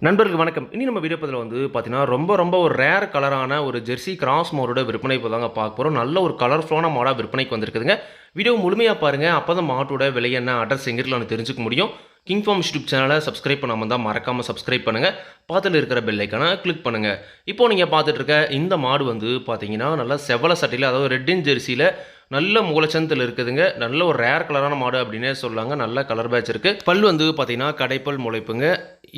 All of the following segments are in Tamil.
நண்பர்களுக்கு வணக்கம். இனி நம்ம வீடியோ பதில வந்து பார்த்தீங்கன்னா, ரொம்ப ஒரு ரேர் கலரான ஒரு ஜெர்சி கிராஸ் மோரோட விற்பனை இப்போ தாங்க பார்க்க போறோம். நல்ல ஒரு கலர்ஃபுல்லான மாடா விற்பனைக்கு வந்திருக்குதுங்க. வீடியோ முழுமையா பாருங்க. அப்பதான் மாட்டோட விலை என்ன, அட்ரஸ் எங்க இருக்குன்னு தெரிஞ்சுக்க முடியும். கிங் ஃபார்ம் யூடியூப் சேனலை சப்ஸ்கிரைப் பண்ணாம இருந்தா மறக்காம சப்ஸ்கிரைப் பண்ணுங்க. பக்கத்துல இருக்கிற பெல் ஐகானை கிளிக் பண்ணுங்க. இப்போ நீங்க பார்த்துட்டு இருக்க இந்த மாடு வந்து பார்த்தீங்கன்னா, நல்லா செவல சட்டையில அதாவது ரெட்டின் ஜெர்சியில நல்ல மூலச்சந்தில் இருக்குதுங்க. நல்ல ஒரு ரேர் கலரான மாடு அப்படின்னே சொல்லலாங்க. நல்ல கலர் பேட்ச் இருக்கு. பல் வந்து பார்த்தீங்கன்னா, கடைப்பல் முளைப்புங்க.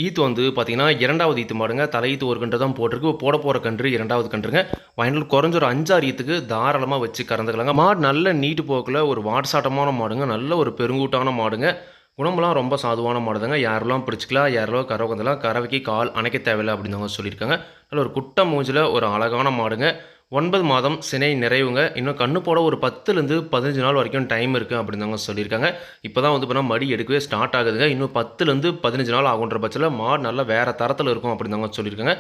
ஈத்து வந்து பார்த்தீங்கன்னா, 2வது ஈத்து மாடுங்க. தலை ஈத்து ஒரு கன்று தான் போட்டிருக்கு. போட போகிற கன்று 2வது கன்றுங்க. ஃபைனல் குறைஞ்ச ஒரு 5, 6 ஈத்துக்கு தாராளமாக வச்சு கறந்துக்கலாங்க. மாடு நல்ல நீட்டு போக்கில் ஒரு வாட்சாட்டமான மாடுங்க. நல்ல ஒரு பெருங்கூட்டான மாடுங்க. குணமெல்லாம் ரொம்ப சாதுவான மாடு தாங்க. யாரெல்லாம் பிடிச்சிக்கலாம், யாரெல்லாம் கறவை கந்தலாம், கறவைக்கு கால் அணைக்க தேவையில்லை அப்படின்னு தாங்க சொல்லியிருக்காங்க. நல்ல ஒரு குட்டை மூஞ்சில் ஒரு அழகான மாடுங்க. 9 மாதம் சினை நிறைவுங்க. இன்னும் கண்ணு போட ஒரு 10லேருந்து 15 நாள் வரைக்கும் டைம் இருக்குது அப்படின்னு தாங்க சொல்லியிருக்காங்க. இப்போ தான் வந்து பார்த்தீங்கன்னா மடி எடுக்கவே ஸ்டார்ட் ஆகுதுங்க. இன்னும் 10லேருந்து 15 நாள் ஆகுன்ற பட்சத்தில் மாடு நல்லா வேறு தரத்தில் இருக்கும் அப்படின்னு தாங்க சொல்லியிருக்காங்க.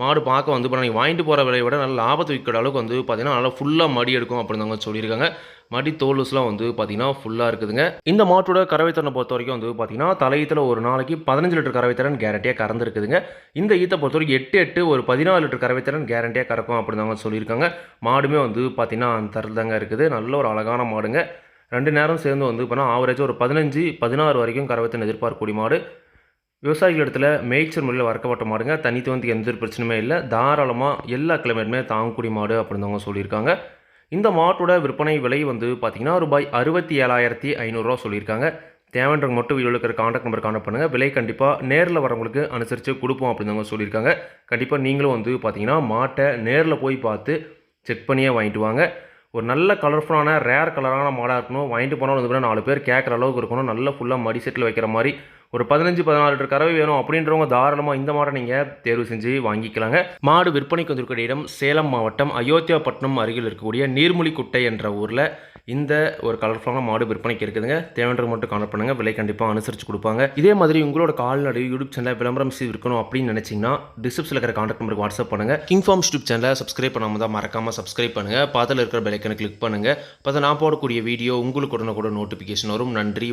மாடு பார்க்க வந்து இப்போ நீங்கள் வாங்கிட்டு போகிற விலையை விட நல்ல லாபத்தை விற்கிற அளவுக்கு வந்து பார்த்தீங்கன்னா நல்லா ஃபுல்லாக மடி எடுக்கும் அப்படின்னு தாங்க சொல்லியிருக்காங்க. மடி தோலுஸ்லாம் வந்து பார்த்தீங்கன்னா ஃபுல்லாக இருக்குதுங்க. இந்த மாட்டோட கறவைத்திறனை பொறுத்த வரைக்கும் வந்து பார்த்தீங்கன்னா, தலையீத்தில் ஒரு நாளைக்கு 15 லிட்டர் கறவைத்திறன் கேரண்டியாக கறந்துருக்குதுங்க. இந்த ஈத்தை பொறுத்த வரைக்கும் 8 ஒரு 14 லிட்டர் கறவைத்திறன் கேரண்டியாக கறக்கும் அப்படின்னு தாங்க சொல்லியிருக்காங்க. மாடுமே வந்து பார்த்தீங்கன்னா அந்த தரத்தில் தாங்க இருக்குது. நல்ல ஒரு அழகான மாடுங்க. 2 நேரம் சேர்ந்து வந்து பார்த்தீங்கன்னா ஆவரேஜாக ஒரு 15, 16 வரைக்கும் கறவைத்திறன் எதிர்பார்க்கக்கூடிய மாடு. விவசாயிகள் இடத்துல மேய்ச்சல் முறையில் வளர்க்கப்பட்ட மாடுங்க. தண்ணி தோந்தி எந்த ஒரு பிரச்சனையுமே இல்லை. தாராளமாக எல்லா கிளைமேட்டுமே தாங்கக்கூடிய மாடு அப்படின்னு தாங்க சொல்லியிருக்காங்க. இந்த மாட்டோட விற்பனை விலை வந்து பார்த்தீங்கன்னா ரூபாய் 67,500 சொல்லியிருக்காங்க. தேவைன்றவங்க மட்டும் வீடியோவில் இருக்கிற காண்டாக்ட் நம்பர் காண்டாக்ட் பண்ணுங்கள். விலை கண்டிப்பாக நேரில் வரவங்களுக்கு அனுசரித்து கொடுப்போம் அப்படின்னு தாங்க சொல்லியிருக்காங்க. கண்டிப்பாக நீங்களும் வந்து பார்த்தீங்கன்னா மாட்டை நேரில் போய் பார்த்து செக் பண்ணியே வாங்கிட்டு வாங்க. ஒரு நல்ல கலர்ஃபுல்லான ரேர் கலரான மாடாக இருக்கணும். வாங்கிட்டு போனாலும் வந்து 4 பேர் கேட்குற அளவுக்கு இருக்கணும். நல்ல ஃபுல்லாக மடி செட்டில் வைக்கிற மாதிரி ஒரு 15, 14 லிட்டர் கறவை வேணும் அப்படின்றவங்க தாராளமாக இந்த மாடை நீங்கள் தேர்வு செஞ்சு வாங்கிக்கலாங்க. மாடு விற்பனைக்கு வந்திருக்கிற இடம் சேலம் மாவட்டம் அயோத்தியாப்பட்டினம் அருகில் இருக்கக்கூடிய நீர்மொழிக்குட்டை என்ற ஊரில் இந்த ஒரு கலர்ஃபுல்லான மாடு விற்பனைக்கு இருக்குதுங்க. தேவைன்றவங்க மட்டும் கான்டாக்ட் பண்ணுங்கள். விலை கண்டிப்பாக அனுசரித்து கொடுப்பாங்க. இதே மாதிரி உங்களோட கால்நடை யூடியூப் சேனல் விளம்பரம் செய்து இருக்கணும் அப்படின்னு நினச்சிங்கன்னா டிஸ்கிரிப்ஷனில் இருக்கிற கான்டாக்ட் நம்பருக்கு வாட்ஸ்அப் பண்ணுங்கள். கிங் ஃபார்ம் யூடியூப் சேனலை சப்ஸ்கிரைப் பண்ணாமல் தான் மறக்காமல் சப்ஸ்கிரைப் பண்ணுங்கள். பக்கத்தில் இருக்கிற பெல் ஐகானை கிளிக் பண்ணுங்கள். அப்போ நான் போடக்கூடிய வீடியோ உங்களுக்கு உடனுக்குடன் நோட்டிஃபிகேஷன் வரும். நன்றி.